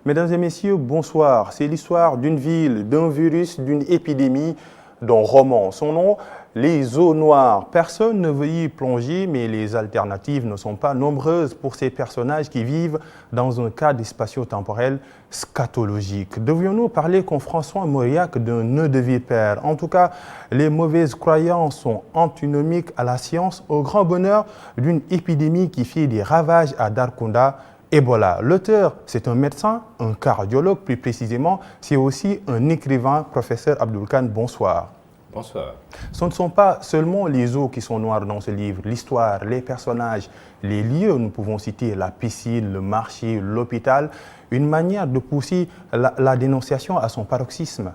Mesdames et messieurs, bonsoir. C'est l'histoire d'une ville, d'un virus, d'une épidémie, d'un roman. Son nom, les eaux noires. Personne ne veut y plonger, mais les alternatives ne sont pas nombreuses pour ces personnages qui vivent dans un cadre spatio-temporel scatologique. Devions-nous parler comme François Mauriac d'un nœud de vipère? En tout cas, les mauvaises croyances sont antinomiques à la science, au grand bonheur d'une épidémie qui fait des ravages à Darkounda. Ebola. L'auteur, c'est un médecin, un cardiologue plus précisément, c'est aussi un écrivain, professeur Abdoul Kane, bonsoir. Bonsoir. Ce ne sont pas seulement les eaux qui sont noires dans ce livre, l'histoire, les personnages, les lieux, nous pouvons citer la piscine, le marché, l'hôpital, une manière de pousser la dénonciation à son paroxysme.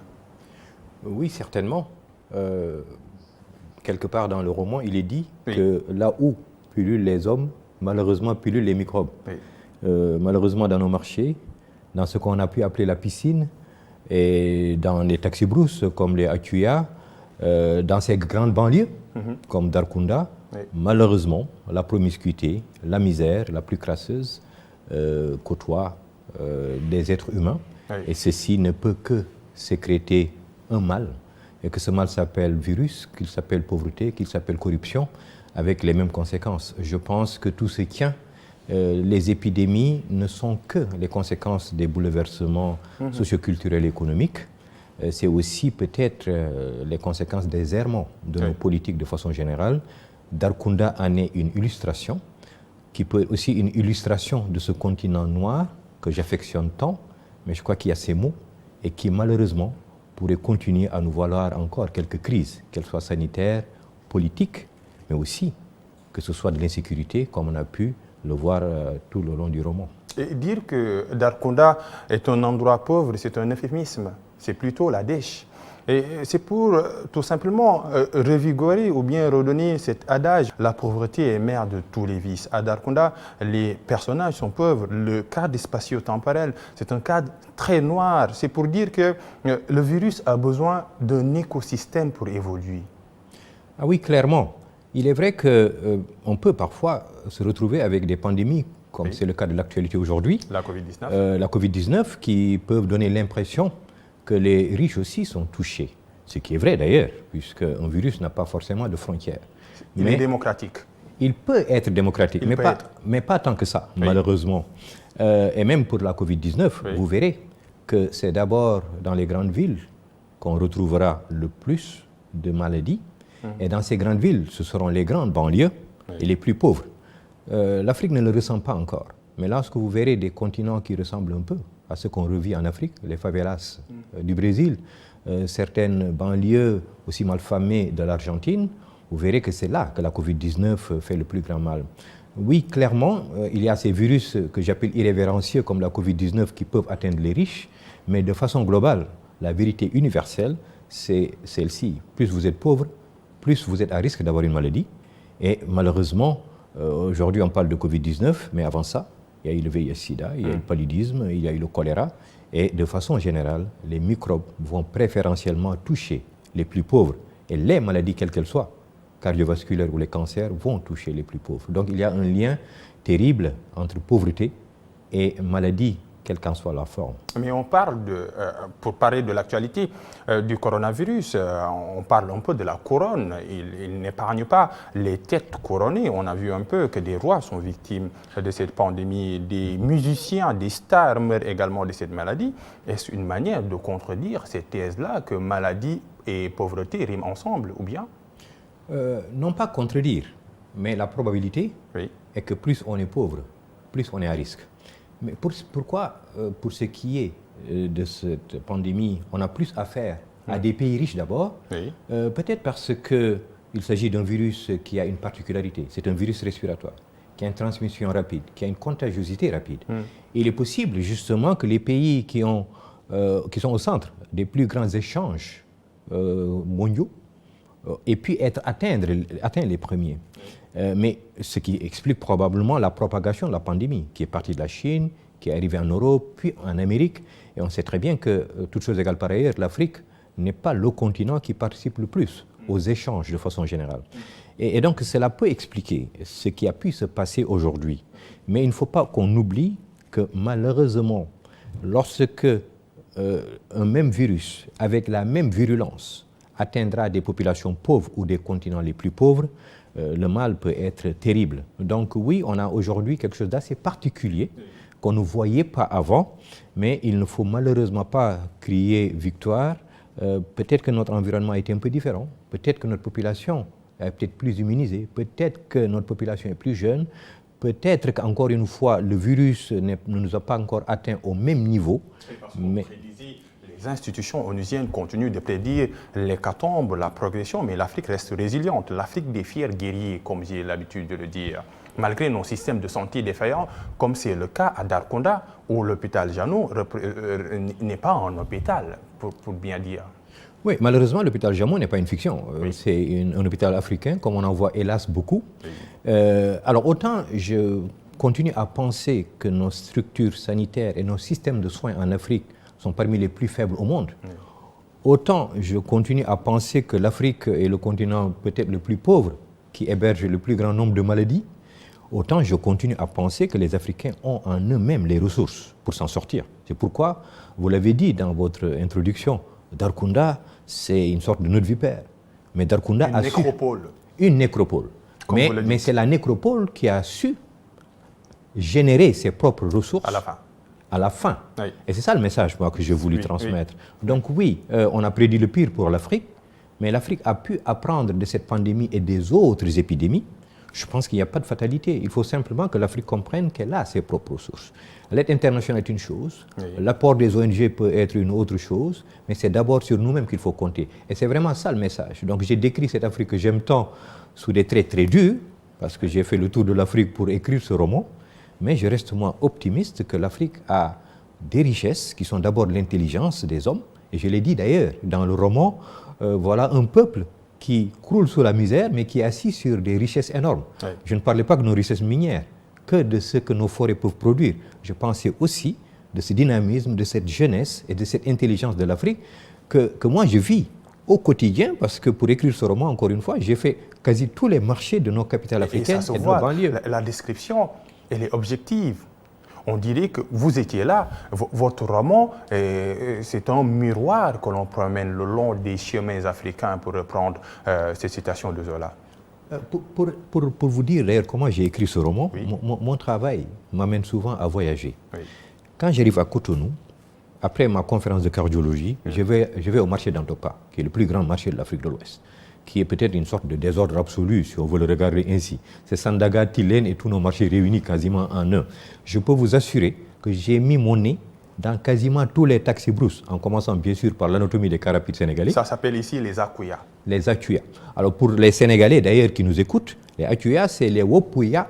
Oui, certainement. Quelque part dans le roman, il est dit que là où pullulent les hommes, malheureusement pullulent les microbes. Oui. Malheureusement dans nos marchés, dans ce qu'on a pu appeler la piscine, et dans les taxi-brousses comme les Akuya, dans ces grandes banlieues comme Darkounda, malheureusement, la promiscuité, la misère la plus crasseuse côtoie des êtres humains. Et ceci ne peut que sécréter un mal, et que ce mal s'appelle virus, qu'il s'appelle pauvreté, qu'il s'appelle corruption, avec les mêmes conséquences. Je pense que tout se tient. Les épidémies ne sont que les conséquences des bouleversements socioculturels et économiques. C'est aussi peut-être les conséquences des errements de nos politiques de façon générale. Darkounda en est une illustration, qui peut être aussi une illustration de ce continent noir que j'affectionne tant, mais je crois qu'il y a ces mots et qui malheureusement pourraient continuer à nous valoir encore quelques crises, qu'elles soient sanitaires, politiques, mais aussi que ce soit de l'insécurité, comme on a pu le voir tout le long du roman. Et dire que Darkounda est un endroit pauvre, c'est un euphémisme. C'est plutôt la dèche. Et c'est pour tout simplement revigorer ou bien redonner cet adage. La pauvreté est mère de tous les vices. À Darkounda, les personnages sont pauvres. Le cadre spatio-temporel, c'est un cadre très noir. C'est pour dire que le virus a besoin d'un écosystème pour évoluer. Ah oui, clairement. Il est vrai qu'on peut parfois se retrouver avec des pandémies, comme c'est le cas de l'actualité aujourd'hui. La Covid-19. La Covid-19, qui peuvent donner l'impression que les riches aussi sont touchés. Ce qui est vrai d'ailleurs, puisqu'un virus n'a pas forcément de frontières. Il est démocratique. Il peut être démocratique, mais pas tant que ça, malheureusement. Et même pour la Covid-19, vous verrez que c'est d'abord dans les grandes villes qu'on retrouvera le plus de maladies. Et dans ces grandes villes, ce seront les grandes banlieues et les plus pauvres. L'Afrique ne le ressent pas encore. Mais lorsque vous verrez des continents qui ressemblent un peu à ce qu'on revit en Afrique, les favelas du Brésil, certaines banlieues aussi malfamées de l'Argentine, vous verrez que c'est là que la Covid-19 fait le plus grand mal. Oui, clairement, il y a ces virus que j'appelle irrévérencieux comme la Covid-19 qui peuvent atteindre les riches, mais de façon globale, la vérité universelle, c'est celle-ci. Plus vous êtes pauvre, plus vous êtes à risque d'avoir une maladie. Et malheureusement, aujourd'hui on parle de Covid-19, mais avant ça, il y a eu le VIH-Sida, il y a eu le paludisme, il y a eu le choléra. Et de façon générale, les microbes vont préférentiellement toucher les plus pauvres. Et les maladies, quelles qu'elles soient, cardiovasculaires ou les cancers, vont toucher les plus pauvres. Donc il y a un lien terrible entre pauvreté et maladie, quelle qu'en soit la forme. Mais on parle, pour parler de l'actualité du coronavirus, on parle un peu de la couronne. Il n'épargne pas les têtes couronnées. On a vu un peu que des rois sont victimes de cette pandémie. Des musiciens, des stars meurent également de cette maladie. Est-ce une manière de contredire cette thèse-là que maladie et pauvreté riment ensemble, ou bien? Non pas contredire, mais la probabilité est que plus on est pauvre, plus on est à risque. Mais pourquoi, pour ce qui est de cette pandémie, on a plus affaire à des pays riches d'abord? Peut-être parce qu'il s'agit d'un virus qui a une particularité. C'est un virus respiratoire, qui a une transmission rapide, qui a une contagiosité rapide. Il est possible justement que les pays qui sont au centre des plus grands échanges mondiaux aient pu atteindre les premiers. Mais ce qui explique probablement la propagation de la pandémie, qui est partie de la Chine, qui est arrivée en Europe, puis en Amérique. Et on sait très bien que, toutes choses égales par ailleurs, l'Afrique n'est pas le continent qui participe le plus aux échanges de façon générale. Et donc cela peut expliquer ce qui a pu se passer aujourd'hui. Mais il ne faut pas qu'on oublie que malheureusement, lorsque un même virus, avec la même virulence, atteindra des populations pauvres ou des continents les plus pauvres, le mal peut être terrible. Donc oui, on a aujourd'hui quelque chose d'assez particulier qu'on ne voyait pas avant, mais il ne faut malheureusement pas crier victoire. Peut-être que notre environnement était un peu différent, peut-être que notre population est peut-être plus immunisée, peut-être que notre population est plus jeune, peut-être qu'encore une fois, le virus ne nous a pas encore atteint au même niveau. Mais les institutions onusiennes continuent de prédire l'hécatombe, la progression, mais l'Afrique reste résiliente. L'Afrique des fiers guerriers, comme j'ai l'habitude de le dire. Malgré nos systèmes de santé défaillants, comme c'est le cas à Darkounda, où l'hôpital Jeannot n'est pas un hôpital, pour bien dire. Oui, malheureusement, l'hôpital Jeannot n'est pas une fiction. Oui. C'est un hôpital africain, comme on en voit hélas beaucoup. Oui. Alors autant je continue à penser que nos structures sanitaires et nos systèmes de soins en Afrique sont parmi les plus faibles au monde, oui. Autant je continue à penser que l'Afrique est le continent peut-être le plus pauvre, qui héberge le plus grand nombre de maladies, autant je continue à penser que les Africains ont en eux-mêmes les ressources pour s'en sortir. C'est pourquoi, vous l'avez dit dans votre introduction, Darkounda, c'est une sorte de nœud de vipère. Mais Darkounda a nécropole. Une nécropole. Mais c'est la nécropole qui a su générer ses propres ressources à la fin. Oui. Et c'est ça le message moi, que j'ai voulu transmettre. Oui. Donc oui, on a prédit le pire pour l'Afrique, mais l'Afrique a pu apprendre de cette pandémie et des autres épidémies. Je pense qu'il n'y a pas de fatalité. Il faut simplement que l'Afrique comprenne qu'elle a ses propres ressources. L'aide internationale est une chose, oui. L'apport des ONG peut être une autre chose, mais c'est d'abord sur nous-mêmes qu'il faut compter. Et c'est vraiment ça le message. Donc j'ai décrit cette Afrique que j'aime tant sous des traits très durs, parce que j'ai fait le tour de l'Afrique pour écrire ce roman, mais je reste moi optimiste que l'Afrique a des richesses qui sont d'abord l'intelligence des hommes. Et je l'ai dit d'ailleurs dans le roman, voilà un peuple qui croule sous la misère, mais qui est assis sur des richesses énormes. Oui. Je ne parlais pas de nos richesses minières, que de ce que nos forêts peuvent produire. Je pensais aussi de ce dynamisme, de cette jeunesse et de cette intelligence de l'Afrique que moi je vis au quotidien, parce que pour écrire ce roman, encore une fois, j'ai fait quasi tous les marchés de nos capitales africaines et de nos banlieues. La description, elle est objective. On dirait que vous étiez là. Votre roman, c'est un miroir que l'on promène le long des chemins africains, pour reprendre cette citation de Zola. Pour vous dire d'ailleurs comment j'ai écrit ce roman, oui. Mon travail m'amène souvent à voyager. Oui. Quand j'arrive à Cotonou, après ma conférence de cardiologie, oui. je vais au marché d'Antopa, qui est le plus grand marché de l'Afrique de l'Ouest, qui est peut-être une sorte de désordre absolu, si on veut le regarder ainsi. C'est Sandaga, Tilène et tous nos marchés réunis quasiment en un. Je peux vous assurer que j'ai mis mon nez dans quasiment tous les taxis-brousses, en commençant bien sûr par l'anatomie des carapides sénégalais. Ça s'appelle ici les Akuya. Les Akuya. Alors pour les Sénégalais d'ailleurs qui nous écoutent, les Akuya, c'est les Wopuya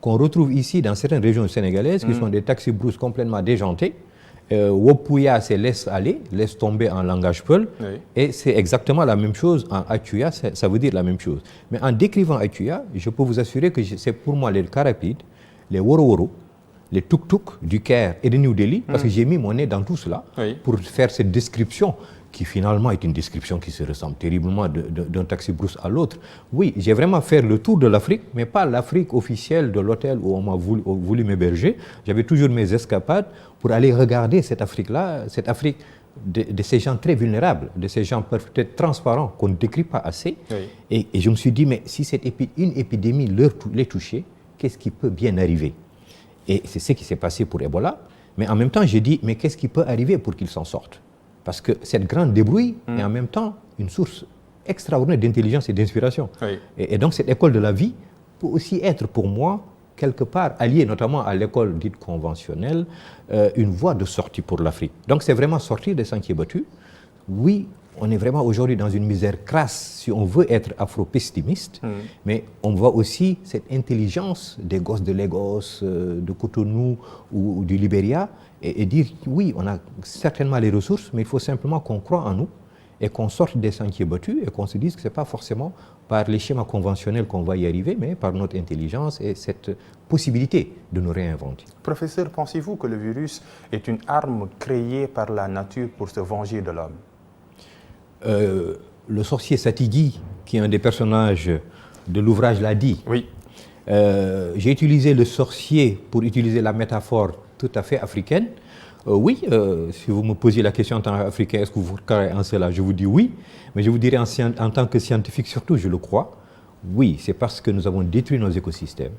qu'on retrouve ici dans certaines régions sénégalaises, qui sont des taxis-brousses complètement déjantés. Wopuya, c'est laisse aller, laisse tomber en langage peul, oui. Et c'est exactement la même chose en Akuya, ça veut dire la même chose. Mais en décrivant Akuya, je peux vous assurer que c'est pour moi les carapides, les Woro-Woro, les tuk-tuk du Caire et de New Delhi, parce que j'ai mis mon nez dans tout cela, oui. Pour faire cette description qui finalement est une description qui se ressemble terriblement d'un taxi-brousse à l'autre. Oui, j'ai vraiment fait le tour de l'Afrique, mais pas l'Afrique officielle de l'hôtel où on m'a voulu m'héberger. J'avais toujours mes escapades pour aller regarder cette Afrique-là, cette Afrique de ces gens très vulnérables, de ces gens peut-être transparents qu'on ne décrit pas assez. Oui. Et je me suis dit, mais si une épidémie les touchait, qu'est-ce qui peut bien arriver? Et c'est ce qui s'est passé pour Ebola. Mais en même temps, j'ai dit, mais qu'est-ce qui peut arriver pour qu'ils s'en sortent? Parce que cette grande débrouille est en même temps une source extraordinaire d'intelligence et d'inspiration. Oui. Et donc cette école de la vie peut aussi être pour moi, quelque part, alliée notamment à l'école dite conventionnelle, une voie de sortie pour l'Afrique. Donc c'est vraiment sortir des sentiers battus. Oui, on est vraiment aujourd'hui dans une misère crasse si on veut être afro-pessimiste, mais on voit aussi cette intelligence des gosses de Lagos, de Cotonou ou du Libéria, et dire oui, on a certainement les ressources, mais il faut simplement qu'on croie en nous et qu'on sorte des sentiers battus et qu'on se dise que ce n'est pas forcément par les schémas conventionnels qu'on va y arriver, mais par notre intelligence et cette possibilité de nous réinventer. Professeur, pensez-vous que le virus est une arme créée par la nature pour se venger de l'homme? Le sorcier Satigui, qui est un des personnages de l'ouvrage, l'a dit. Oui. J'ai utilisé le sorcier pour utiliser la métaphore tout à fait africaine, Oui, si vous me posiez la question en tant qu'Africain, est-ce que vous croyez en cela? Je vous dis oui, mais je vous dirais en tant que scientifique surtout, je le crois. Oui, c'est parce que nous avons détruit nos écosystèmes,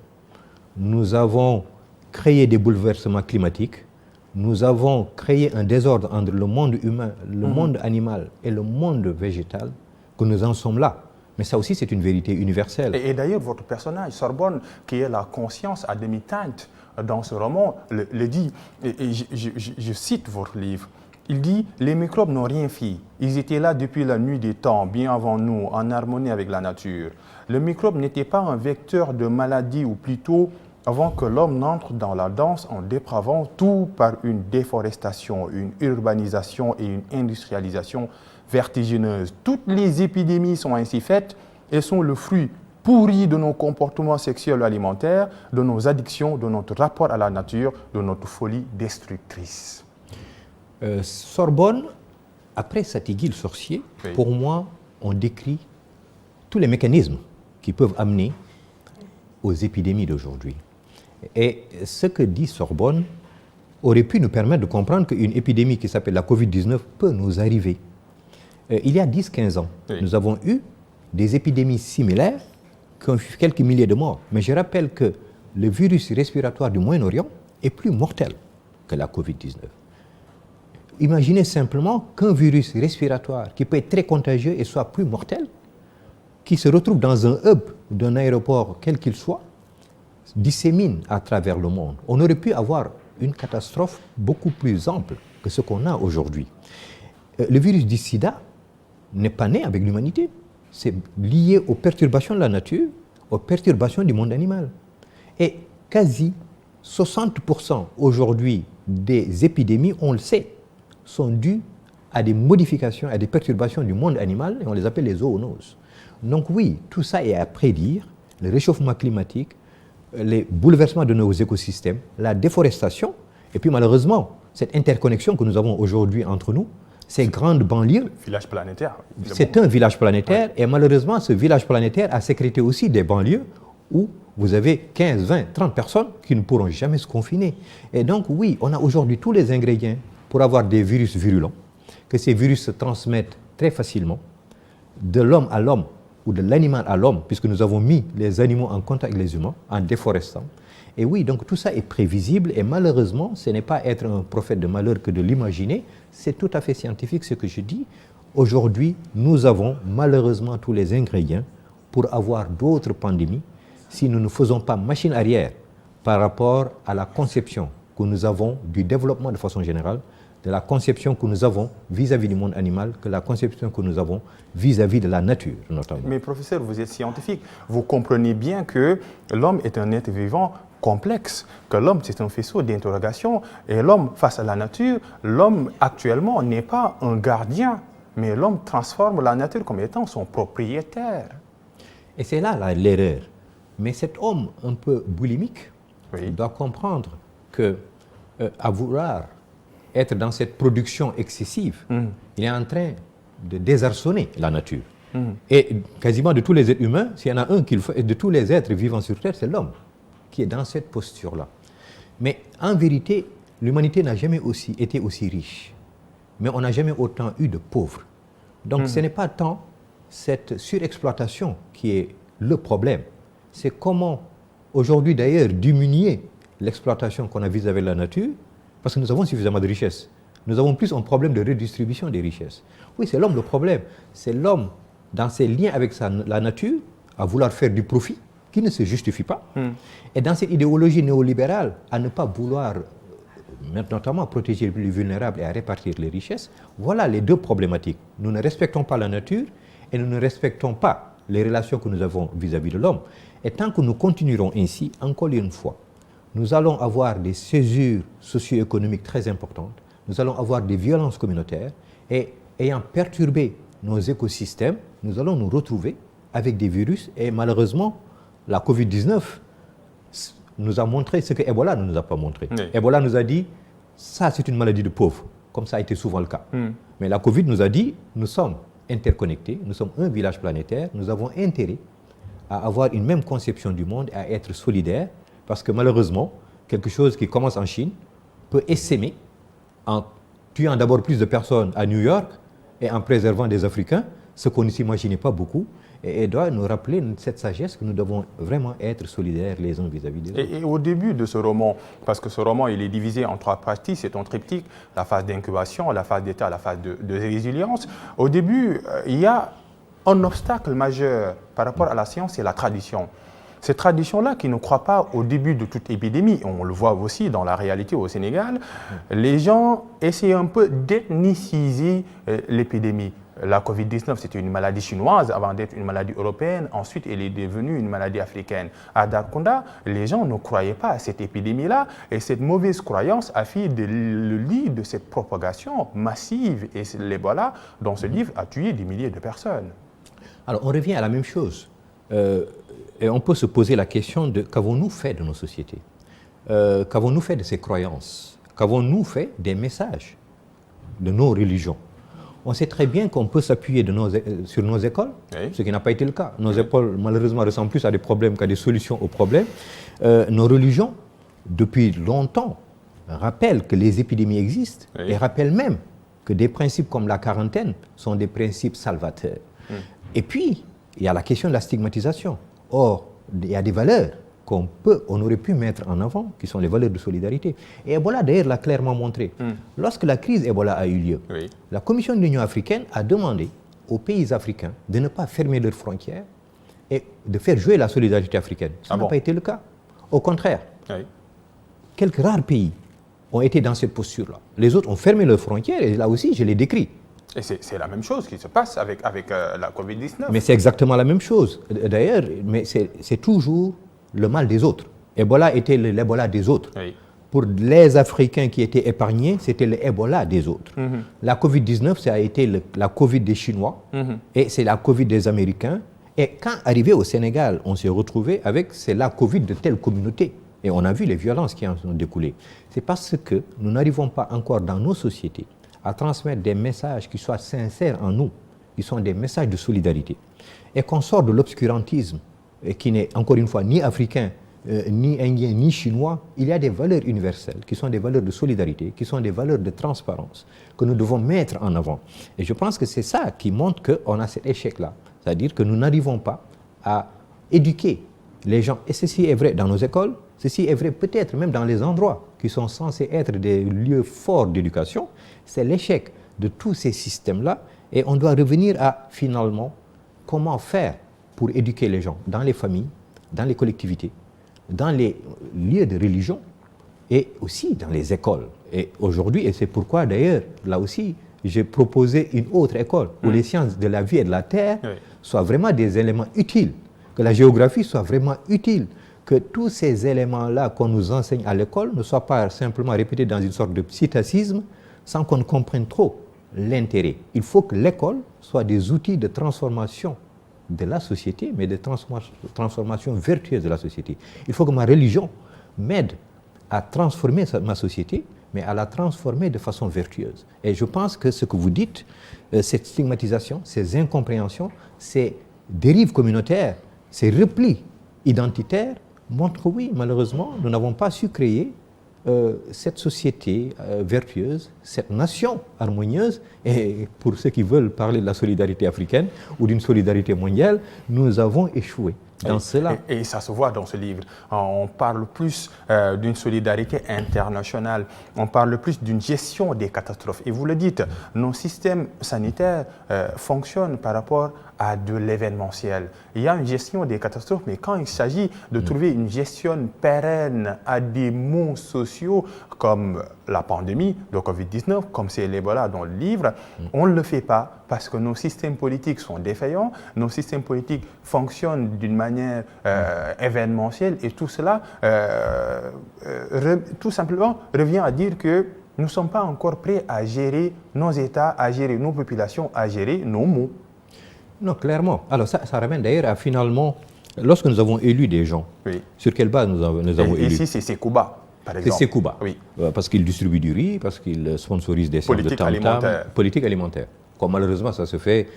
nous avons créé des bouleversements climatiques, nous avons créé un désordre entre le monde humain, le monde animal et le monde végétal, que nous en sommes là. Mais ça aussi, c'est une vérité universelle. Et d'ailleurs, votre personnage, Sorbonne, qui est la conscience à demi-teinte dans ce roman, le dit, et je cite votre livre, il dit « Les microbes n'ont rien fait. Ils étaient là depuis la nuit des temps, bien avant nous, en harmonie avec la nature. Le microbe n'était pas un vecteur de maladie, ou plutôt avant que l'homme n'entre dans la danse en dépravant tout par une déforestation, une urbanisation et une industrialisation vertigineuse. Toutes les épidémies sont ainsi faites et sont le fruit pourri de nos comportements sexuels alimentaires, de nos addictions, de notre rapport à la nature, de notre folie destructrice. » Sorbonne, après Satigui le sorcier, oui. Pour moi, on décrit tous les mécanismes qui peuvent amener aux épidémies d'aujourd'hui. Et ce que dit Sorbonne aurait pu nous permettre de comprendre qu'une épidémie qui s'appelle la Covid-19 peut nous arriver. Il y a 10-15 ans, oui. Nous avons eu des épidémies similaires qui ont fait quelques milliers de morts. Mais je rappelle que le virus respiratoire du Moyen-Orient est plus mortel que la Covid-19. Imaginez simplement qu'un virus respiratoire qui peut être très contagieux et soit plus mortel, qui se retrouve dans un hub d'un aéroport quel qu'il soit, dissémine à travers le monde. On aurait pu avoir une catastrophe beaucoup plus ample que ce qu'on a aujourd'hui. Le virus du sida n'est pas né avec l'humanité. C'est lié aux perturbations de la nature, aux perturbations du monde animal. Et quasi 60% aujourd'hui des épidémies, on le sait, sont dues à des modifications, à des perturbations du monde animal, et on les appelle les zoonoses. Donc oui, tout ça est à prédire, le réchauffement climatique, les bouleversements de nos écosystèmes, la déforestation, et puis malheureusement, cette interconnexion que nous avons aujourd'hui entre nous, ces grandes banlieues. Village planétaire. C'est un village planétaire, oui. Et malheureusement, ce village planétaire a sécrété aussi des banlieues où vous avez 15, 20, 30 personnes qui ne pourront jamais se confiner. Et donc oui, on a aujourd'hui tous les ingrédients pour avoir des virus virulents, que ces virus se transmettent très facilement de l'homme à l'homme ou de l'animal à l'homme, puisque nous avons mis les animaux en contact avec les humains en déforestant. Et oui, donc tout ça est prévisible et malheureusement, ce n'est pas être un prophète de malheur que de l'imaginer, c'est tout à fait scientifique ce que je dis. Aujourd'hui, nous avons malheureusement tous les ingrédients pour avoir d'autres pandémies si nous ne faisons pas machine arrière par rapport à la conception que nous avons du développement de façon générale, de la conception que nous avons vis-à-vis du monde animal, que la conception que nous avons vis-à-vis de la nature, notamment. Mais professeur, vous êtes scientifique, vous comprenez bien que l'homme est un être vivant complexe, que l'homme c'est un faisceau d'interrogation, et l'homme face à la nature, l'homme actuellement n'est pas un gardien, mais l'homme transforme la nature comme étant son propriétaire. Et c'est là l'erreur. Mais cet homme un peu boulimique, oui. Doit comprendre que à vouloir être dans cette production excessive, il est en train de désarçonner la nature. Et quasiment de tous les êtres humains, s'il y en a un qui le fait, de tous les êtres vivants sur Terre, c'est l'homme qui est dans cette posture-là. Mais en vérité, l'humanité n'a jamais été aussi riche. Mais on n'a jamais autant eu de pauvres. Donc ce n'est pas tant cette surexploitation qui est le problème. C'est comment, aujourd'hui d'ailleurs, diminuer l'exploitation qu'on a vis-à-vis de la nature, parce que nous avons suffisamment de richesses. Nous avons plus un problème de redistribution des richesses. Oui, c'est l'homme le problème. C'est l'homme, dans ses liens avec la nature, à vouloir faire du profit, qui ne se justifie pas. Et dans cette idéologie néolibérale, à ne pas vouloir, notamment, protéger les plus vulnérables et à répartir les richesses, voilà les deux problématiques. Nous ne respectons pas la nature et nous ne respectons pas les relations que nous avons vis-à-vis de l'homme. Et tant que nous continuerons ainsi, encore une fois, nous allons avoir des césures socio-économiques très importantes, nous allons avoir des violences communautaires et ayant perturbé nos écosystèmes, nous allons nous retrouver avec des virus et malheureusement, la Covid-19 nous a montré ce que Ebola ne nous a pas montré. Oui. Ebola nous a dit, ça c'est une maladie de pauvres, comme ça a été souvent le cas. Mais la Covid nous a dit, nous sommes interconnectés, nous sommes un village planétaire, nous avons intérêt à avoir une même conception du monde, à être solidaires, parce que malheureusement, quelque chose qui commence en Chine peut essaimer en tuant d'abord plus de personnes à New York et en préservant des Africains, ce qu'on ne s'imaginait pas beaucoup, et doit nous rappeler cette sagesse que nous devons vraiment être solidaires les uns vis-à-vis des autres. Et au début de ce roman, parce que ce roman il est divisé en 3 parties, c'est un triptyque, la phase d'incubation, la phase d'état, la phase de résilience. Au début, il y a un obstacle majeur par rapport à la science, c'est la tradition. Cette tradition-là qui ne croit pas au début de toute épidémie, on le voit aussi dans la réalité au Sénégal, les gens essaient un peu d'ethniciser l'épidémie. La Covid-19, c'était une maladie chinoise avant d'être une maladie européenne. Ensuite, elle est devenue une maladie africaine. À Dakonda, les gens ne croyaient pas à cette épidémie-là. Et cette mauvaise croyance a fait le lit de cette propagation massive. Et l'Ebola, dans ce livre, a tué des milliers de personnes. Alors, on revient à la même chose. Et on peut se poser la question de qu'avons-nous fait de nos sociétés? Qu'avons-nous fait de ces croyances? Qu'avons-nous fait des messages de nos religions? On sait très bien qu'on peut s'appuyer sur nos écoles, oui, ce qui n'a pas été le cas. Nos écoles, malheureusement, ressemblent plus à des problèmes qu'à des solutions aux problèmes. Nos religions, depuis longtemps, rappellent que les épidémies existent, oui, et rappellent même que des principes comme la quarantaine sont des principes salvateurs. Et puis, il y a la question de la stigmatisation. Or, il y a des valeurs qu'on aurait pu mettre en avant, qui sont les valeurs de solidarité. Et Ebola, d'ailleurs, l'a clairement montré. Lorsque la crise Ebola a eu lieu, oui, la Commission de l'Union africaine a demandé aux pays africains de ne pas fermer leurs frontières et de faire jouer la solidarité africaine. Ça n'a pas été le cas. Au contraire, oui, quelques rares pays ont été dans cette posture-là. Les autres ont fermé leurs frontières, et là aussi, je l'ai décrit. Et c'est la même chose qui se passe avec la Covid-19. Mais c'est exactement la même chose. D'ailleurs, mais c'est toujours le mal des autres. Ebola était l'Ebola des autres. Oui. Pour les Africains qui étaient épargnés, c'était l'Ebola des autres. La Covid-19, ça a été la Covid des Chinois, et c'est la Covid des Américains. Et quand arrivé au Sénégal, on s'est retrouvé avec c'est la Covid de telle communauté. Et on a vu les violences qui en sont découlées. C'est parce que nous n'arrivons pas encore dans nos sociétés à transmettre des messages qui soient sincères en nous, qui sont des messages de solidarité. Et qu'on sort de l'obscurantisme, qui n'est encore une fois ni africain, ni indien, ni chinois. Il y a des valeurs universelles, qui sont des valeurs de solidarité, qui sont des valeurs de transparence, que nous devons mettre en avant. Et je pense que c'est ça qui montre qu'on a cet échec-là. C'est-à-dire que nous n'arrivons pas à éduquer les gens. Et ceci est vrai dans nos écoles, ceci est vrai peut-être même dans les endroits qui sont censés être des lieux forts d'éducation. C'est l'échec de tous ces systèmes-là. Et on doit revenir à, finalement, comment faire pour éduquer les gens dans les familles, dans les collectivités, dans les lieux de religion et aussi dans les écoles. Et aujourd'hui, et c'est pourquoi d'ailleurs, là aussi, j'ai proposé une autre école où les sciences de la vie et de la terre soient vraiment des éléments utiles, que la géographie soit vraiment utile, que tous ces éléments-là qu'on nous enseigne à l'école ne soient pas simplement répétés dans une sorte de psittacisme sans qu'on comprenne trop l'intérêt. Il faut que l'école soit des outils de transformation de la société, mais de transformation vertueuse de la société. Il faut que ma religion m'aide à transformer ma société, mais à la transformer de façon vertueuse. Et je pense que ce que vous dites, cette stigmatisation, ces incompréhensions, ces dérives communautaires, ces replis identitaires, montrent que oui, malheureusement, nous n'avons pas su créer cette société vertueuse, cette nation harmonieuse. Et pour ceux qui veulent parler de la solidarité africaine ou d'une solidarité mondiale, nous avons échoué dans cela. Et ça se voit dans ce livre. On parle plus d'une solidarité internationale, on parle plus d'une gestion des catastrophes. Et vous le dites, nos systèmes sanitaires fonctionnent par rapport à de l'événementiel. Il y a une gestion des catastrophes, mais quand il s'agit de trouver une gestion pérenne à des maux sociaux comme la pandémie de Covid-19, comme c'est l'Ebola dans le livre, on ne le fait pas parce que nos systèmes politiques sont défaillants, nos systèmes politiques fonctionnent d'une manière événementielle et tout cela, tout simplement, revient à dire que nous ne sommes pas encore prêts à gérer nos États, à gérer nos populations, à gérer nos maux. Non, clairement. Alors ça ramène d'ailleurs à finalement, lorsque nous avons élu des gens, sur quelle base nous avons élu? Ici, c'est Sekouba, par exemple. C'est Sekouba, oui. Parce qu'il distribue du riz, parce qu'il sponsorise des séances de tam-tam. Politique alimentaire. Comme malheureusement ça se fait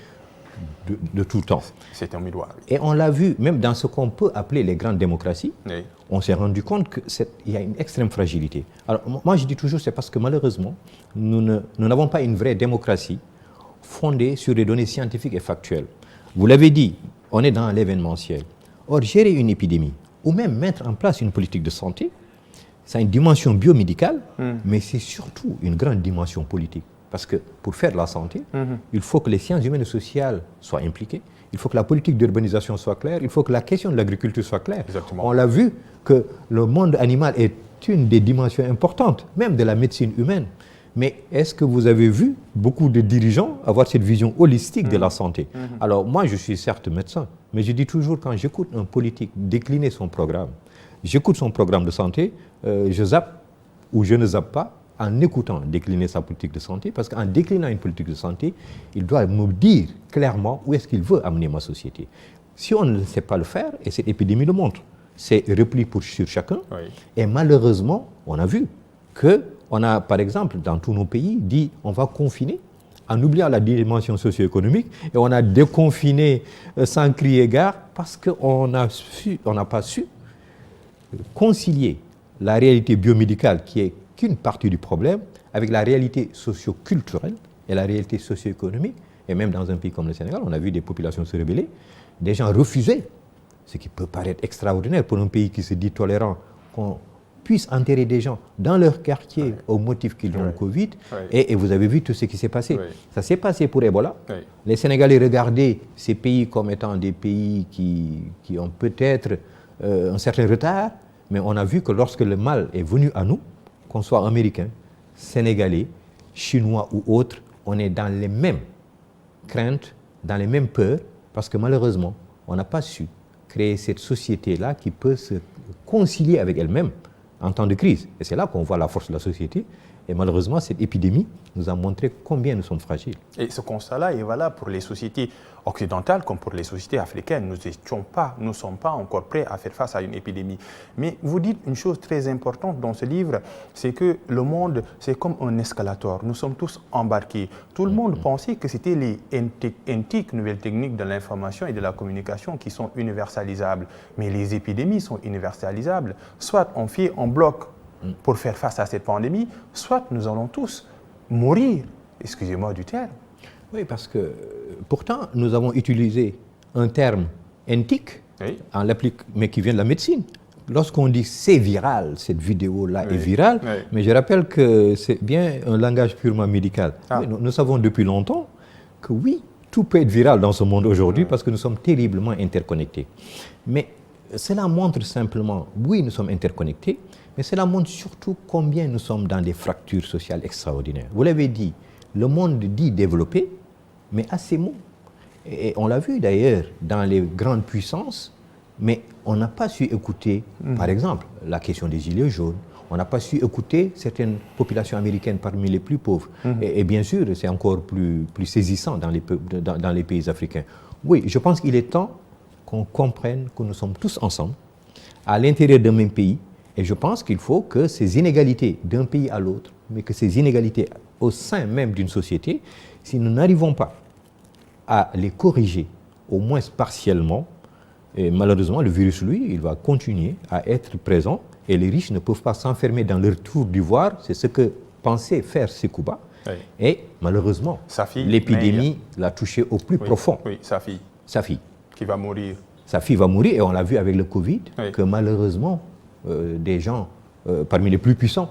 de tout temps. C'est un miroir. Oui. Et on l'a vu, même dans ce qu'on peut appeler les grandes démocraties, oui. On s'est rendu compte qu'il y a une extrême fragilité. Alors moi je dis toujours, c'est parce que malheureusement, nous n'avons pas une vraie démocratie fondée sur des données scientifiques et factuelles. Vous l'avez dit, on est dans l'événementiel. Or, gérer une épidémie, ou même mettre en place une politique de santé, ça a une dimension biomédicale, mais c'est surtout une grande dimension politique. Parce que pour faire de la santé, il faut que les sciences humaines et sociales soient impliquées, il faut que la politique d'urbanisation soit claire, il faut que la question de l'agriculture soit claire. Exactement. On l'a vu que le monde animal est une des dimensions importantes, même de la médecine humaine. Mais est-ce que vous avez vu beaucoup de dirigeants avoir cette vision holistique de la santé? Alors moi, je suis certes médecin, mais je dis toujours, quand j'écoute un politique décliner son programme, j'écoute son programme de santé, je zappe ou je ne zappe pas en écoutant décliner sa politique de santé, parce qu'en déclinant une politique de santé, il doit me dire clairement où est-ce qu'il veut amener ma société. Si on ne sait pas le faire, et cette épidémie le montre, c'est repli sur chacun, oui. Et malheureusement, on a vu qu'on a, par exemple, dans tous nos pays, dit on va confiner, en oubliant la dimension socio-économique, et on a déconfiné sans crier gare, parce qu'on n'a pas su concilier la réalité biomédicale qui est qu'une partie du problème avec la réalité socio-culturelle et la réalité socio-économique. Et même dans un pays comme le Sénégal, on a vu des populations se rebeller, des gens refuser, ce qui peut paraître extraordinaire pour un pays qui se dit tolérant, qu'on puisse enterrer des gens dans leur quartier oui. Au motif qu'ils ont le Covid. Oui. Et vous avez vu tout ce qui s'est passé. Oui. Ça s'est passé pour Ebola. Oui. Les Sénégalais regardaient ces pays comme étant des pays qui ont peut-être un certain retard, mais on a vu que lorsque le mal est venu à nous, qu'on soit américain, sénégalais, chinois ou autres, on est dans les mêmes craintes, dans les mêmes peurs, parce que malheureusement, on n'a pas su créer cette société-là qui peut se concilier avec elle-même en temps de crise. Et c'est là qu'on voit la force de la société. Et malheureusement, cette épidémie nous a montré combien nous sommes fragiles. Et ce constat-là est valable pour les sociétés occidentales comme pour les sociétés africaines. Nous ne sommes pas encore prêts à faire face à une épidémie. Mais vous dites une chose très importante dans ce livre, c'est que le monde, c'est comme un escalator. Nous sommes tous embarqués. Tout le monde pensait que c'était les NTIC, nouvelles techniques de l'information et de la communication, qui sont universalisables. Mais les épidémies sont universalisables. Soit on fait en bloc pour faire face à cette pandémie, soit nous allons tous mourir, excusez-moi du terme. Oui, parce que pourtant, nous avons utilisé un terme NTIC, oui. Mais qui vient de la médecine. Lorsqu'on dit c'est viral, cette vidéo-là oui. Est virale, oui. Mais je rappelle que c'est bien un langage purement médical. Ah. Nous savons depuis longtemps que oui, tout peut être viral dans ce monde aujourd'hui parce que nous sommes terriblement interconnectés. Mais cela montre simplement, oui, nous sommes interconnectés, mais cela montre surtout combien nous sommes dans des fractures sociales extraordinaires. Vous l'avez dit, le monde dit développé, mais à ces mots. Et on l'a vu d'ailleurs dans les grandes puissances, mais on n'a pas su écouter, par exemple, la question des gilets jaunes. On n'a pas su écouter certaines populations américaines parmi les plus pauvres. Et bien sûr, c'est encore plus saisissant dans les pays africains. Oui, je pense qu'il est temps qu'on comprenne que nous sommes tous ensemble, à l'intérieur d'un même pays. Et je pense qu'il faut que ces inégalités d'un pays à l'autre, mais que ces inégalités au sein même d'une société, si nous n'arrivons pas à les corriger, au moins partiellement, et malheureusement, le virus, lui, il va continuer à être présent et les riches ne peuvent pas s'enfermer dans leur tour d'ivoire. C'est ce que pensait faire Sékouba. Oui. Et malheureusement, l'épidémie l'a touché au plus profond. Oui, sa fille. Sa fille. Qui va mourir. Sa fille va mourir et on l'a vu avec le Covid, que malheureusement, des gens parmi les plus puissants,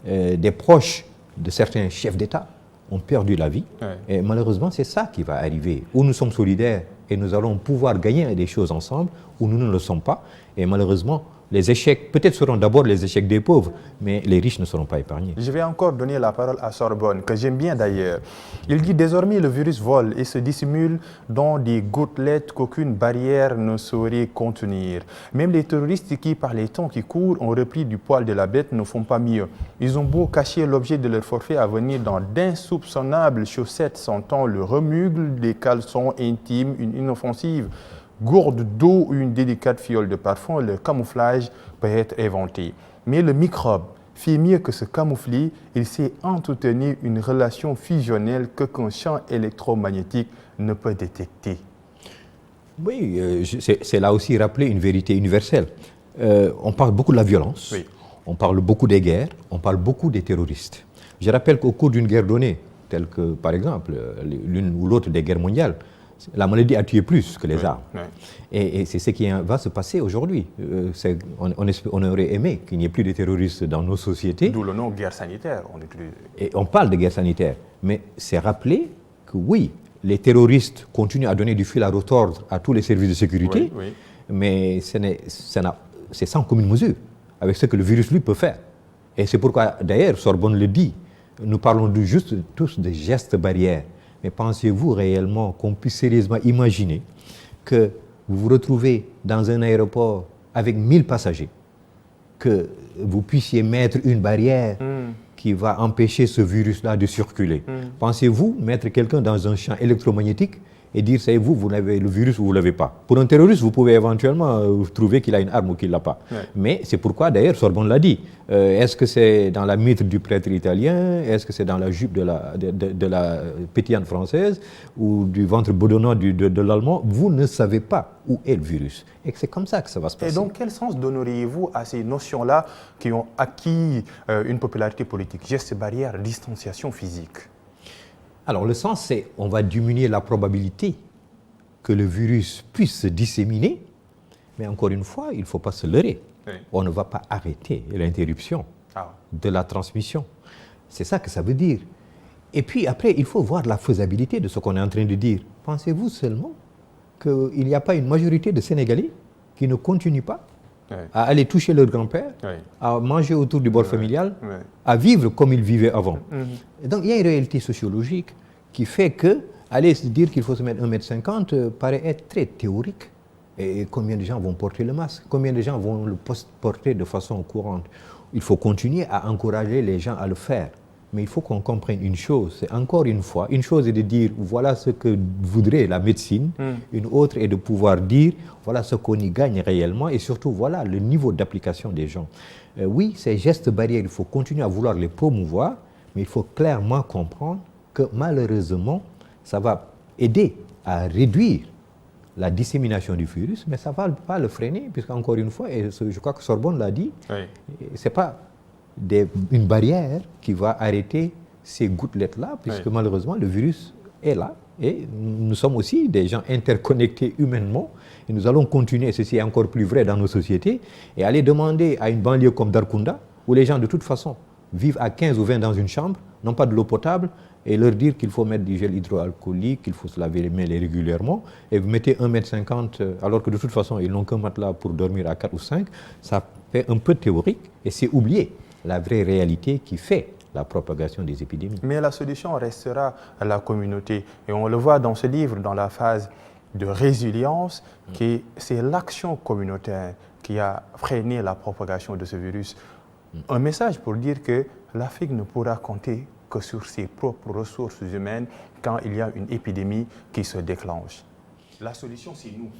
des proches de certains chefs d'État ont perdu la vie. Et malheureusement, c'est ça qui va arriver. Ou nous sommes solidaires et nous allons pouvoir gagner des choses ensemble, ou nous ne le sommes pas. Et malheureusement, les échecs, peut-être seront d'abord les échecs des pauvres, mais les riches ne seront pas épargnés. Je vais encore donner la parole à Sorbonne, que j'aime bien d'ailleurs. Il dit désormais le virus vole et se dissimule dans des gouttelettes qu'aucune barrière ne saurait contenir. Même les terroristes qui, par les temps qui courent, ont repris du poil de la bête ne font pas mieux. Ils ont beau cacher l'objet de leur forfait à venir dans d'insoupçonnables chaussettes sentant le remugle des caleçons intimes, une inoffensive gourde d'eau ou une délicate fiole de parfum, le camouflage peut être inventé. Mais le microbe fait mieux que se camoufler, il sait entretenir une relation fusionnelle qu'un champ électromagnétique ne peut détecter. Oui, c'est là aussi rappeler une vérité universelle. On parle beaucoup de la violence, oui. On parle beaucoup des guerres, on parle beaucoup des terroristes. Je rappelle qu'au cours d'une guerre donnée, telle que par exemple l'une ou l'autre des guerres mondiales, la maladie a tué plus que les armes. Oui. Et c'est ce qui va se passer aujourd'hui. On aurait aimé qu'il n'y ait plus de terroristes dans nos sociétés. D'où le nom guerre sanitaire. Et on parle de guerre sanitaire. Mais c'est rappeler que oui, les terroristes continuent à donner du fil à retordre à tous les services de sécurité, oui, oui. Mais c'est sans commune mesure avec ce que le virus, lui, peut faire. Et c'est pourquoi, d'ailleurs, Sorbonne le dit, nous parlons juste tous de gestes barrières. Mais pensez-vous réellement qu'on puisse sérieusement imaginer que vous vous retrouvez dans un aéroport avec 1000 passagers, que vous puissiez mettre une barrière qui va empêcher ce virus-là de circuler. Pensez-vous mettre quelqu'un dans un champ électromagnétique et dire, savez-vous, vous avez le virus ou vous ne l'avez pas. Pour un terroriste, vous pouvez éventuellement trouver qu'il a une arme ou qu'il ne l'a pas. Ouais. Mais c'est pourquoi, d'ailleurs, Sorbonne l'a dit. Est-ce que c'est dans la mitre du prêtre italien? Est-ce que c'est dans la jupe de la pétillante française ou du ventre bedonnant de l'allemand? Vous ne savez pas où est le virus. Et c'est comme ça que ça va se passer. Et donc, quel sens donneriez-vous à ces notions-là qui ont acquis une popularité politique? Gestes barrières, distanciation physique. Alors, le sens, c'est on va diminuer la probabilité que le virus puisse se disséminer, mais encore une fois, il ne faut pas se leurrer. Oui. On ne va pas arrêter l'interruption de la transmission. C'est ça que ça veut dire. Et puis après, il faut voir la faisabilité de ce qu'on est en train de dire. Pensez-vous seulement qu'il n'y a pas une majorité de Sénégalais qui ne continuent pas à aller toucher leur grand-père, à manger autour du bol familial, à vivre comme ils vivaient avant. Et donc il y a une réalité sociologique qui fait que aller se dire qu'il faut se mettre 1,50 m paraît être très théorique. Et combien de gens vont porter le masque? Combien de gens vont le porter de façon courante? Il faut continuer à encourager les gens à le faire. Mais il faut qu'on comprenne une chose, c'est encore une fois, une chose est de dire voilà ce que voudrait la médecine, une autre est de pouvoir dire voilà ce qu'on y gagne réellement et surtout voilà le niveau d'application des gens. Oui, ces gestes barrières, il faut continuer à vouloir les promouvoir, mais il faut clairement comprendre que malheureusement, ça va aider à réduire la dissémination du virus, mais ça ne va pas le freiner, puisqu'encore une fois, et je crois que Sorbonne l'a dit, c'est pas une barrière qui va arrêter ces gouttelettes-là, puisque malheureusement, le virus est là. Et nous sommes aussi des gens interconnectés humainement. Et nous allons continuer, et ceci est encore plus vrai dans nos sociétés, et aller demander à une banlieue comme Darkounda, où les gens de toute façon vivent à 15 ou 20 dans une chambre, n'ont pas de l'eau potable, et leur dire qu'il faut mettre du gel hydroalcoolique, qu'il faut se laver les mains régulièrement, et vous mettez 1,50 m, alors que de toute façon, ils n'ont qu'un matelas pour dormir à 4 ou 5, ça fait un peu théorique, et c'est oublier la vraie réalité qui fait la propagation des épidémies. Mais la solution restera à la communauté. Et on le voit dans ce livre, dans la phase de résilience, que c'est l'action communautaire qui a freiné la propagation de ce virus. Un message pour dire que l'Afrique ne pourra compter que sur ses propres ressources humaines quand il y a une épidémie qui se déclenche. La solution, c'est nous.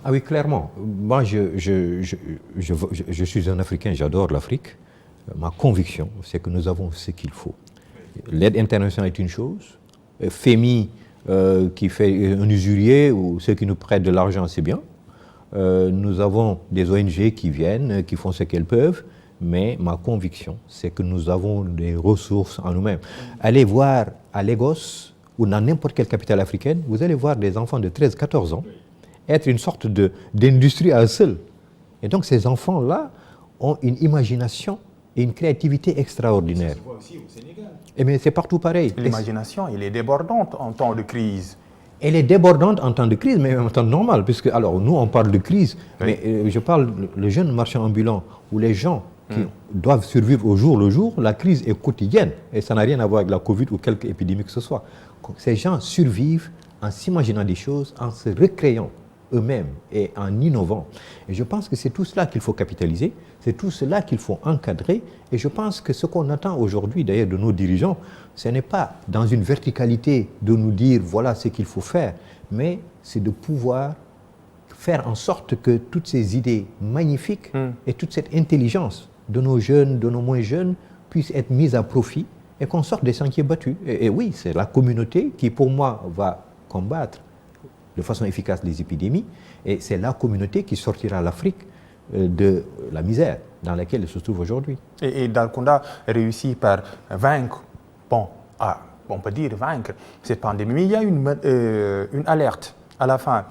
Ah oui, clairement. Moi, je suis un Africain, j'adore l'Afrique. Ma conviction, c'est que nous avons ce qu'il faut. L'aide internationale est une chose. FEMI, qui fait un usurier, ou ceux qui nous prêtent de l'argent, c'est bien. Nous avons des ONG qui viennent, qui font ce qu'elles peuvent. Mais ma conviction, c'est que nous avons des ressources en nous-mêmes. Allez voir à Lagos, ou dans n'importe quelle capitale africaine, vous allez voir des enfants de 13-14 ans être une sorte d'industrie à eux seuls. Et donc ces enfants-là ont une imagination et une créativité extraordinaire. Ça se voit aussi au Sénégal. Et bien c'est partout pareil. L'imagination, elle est débordante en temps de crise. Elle est débordante en temps de crise, mais en temps normal, puisque alors nous on parle de crise, mais je parle le jeune marchand ambulant ou les gens qui doivent survivre au jour le jour. La crise est quotidienne et ça n'a rien à voir avec la Covid ou quelque épidémie que ce soit. Ces gens survivent en s'imaginant des choses, en se recréant eux-mêmes et en innovant. Et je pense que c'est tout cela qu'il faut capitaliser, c'est tout cela qu'il faut encadrer. Et je pense que ce qu'on attend aujourd'hui, d'ailleurs, de nos dirigeants, ce n'est pas dans une verticalité de nous dire voilà ce qu'il faut faire, mais c'est de pouvoir faire en sorte que toutes ces idées magnifiques et toute cette intelligence de nos jeunes, de nos moins jeunes, puisse être mise à profit et qu'on sorte des sentiers battus. Et oui, c'est la communauté qui, pour moi, va combattre de façon efficace les épidémies, et c'est la communauté qui sortira l'Afrique de la misère dans laquelle elle se trouve aujourd'hui. Et Dalcounda réussit par vaincre, on peut dire vaincre cette pandémie, mais il y a une alerte à la fin.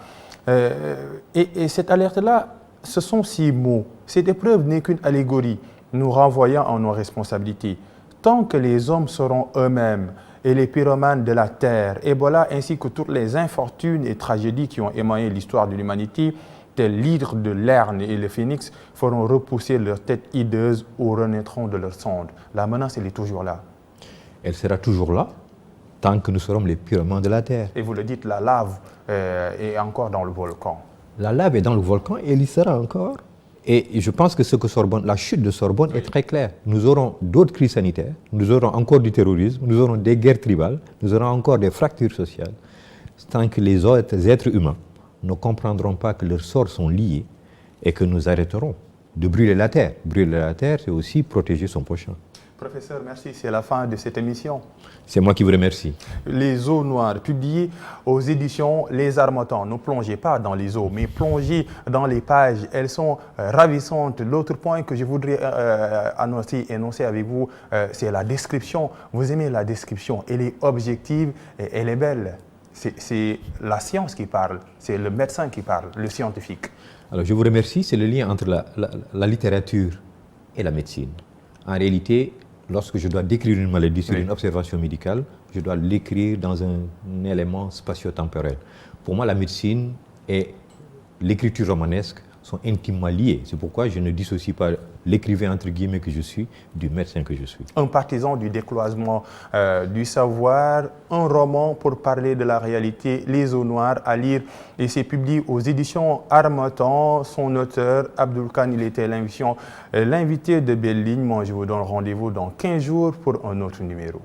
Et cette alerte-là, ce sont 6 mots. Cette épreuve n'est qu'une allégorie, nous renvoyant à nos responsabilités. Tant que les hommes seront eux-mêmes et les pyromanes de la terre, Ebola ainsi que toutes les infortunes et tragédies qui ont émaillé l'histoire de l'humanité, tels l'hydre de Lerne et le phénix, feront repousser leurs têtes hideuses ou renaîtront de leur sonde. La menace, elle est toujours là. Elle sera toujours là tant que nous serons les pyromanes de la terre. Et vous le dites, la lave est encore dans le volcan. La lave est dans le volcan et elle y sera encore. Et je pense que la chute de Sorbonne est très claire. Nous aurons d'autres crises sanitaires, nous aurons encore du terrorisme, nous aurons des guerres tribales, nous aurons encore des fractures sociales. Tant que les autres êtres humains ne comprendront pas que leurs sorts sont liés et que nous arrêterons de brûler la terre. Brûler la terre, c'est aussi protéger son prochain. Professeur, merci. C'est la fin de cette émission. C'est moi qui vous remercie. Les eaux noires, publiées aux éditions Les Harmattans. Ne plongez pas dans les eaux, mais plongez dans les pages. Elles sont ravissantes. L'autre point que je voudrais énoncer avec vous, c'est la description. Vous aimez la description. Elle est objective et elle est belle. C'est la science qui parle. C'est le médecin qui parle, le scientifique. Alors, je vous remercie. C'est le lien entre la littérature et la médecine. En réalité, lorsque je dois décrire une maladie sur une observation médicale, je dois l'écrire dans un élément spatio-temporel. Pour moi, la médecine et l'écriture romanesque sont intimement liées. C'est pourquoi je ne dissocie pas l'écrivain entre guillemets que je suis du médecin que je suis. Un partisan du décloisement du savoir, un roman pour parler de la réalité, Les eaux noires, à lire. Et c'est publié aux éditions Harmattan. Son auteur, Abdoul Khan, il était l'invité de Belle Ligne. Moi, je vous donne rendez-vous dans 15 jours pour un autre numéro.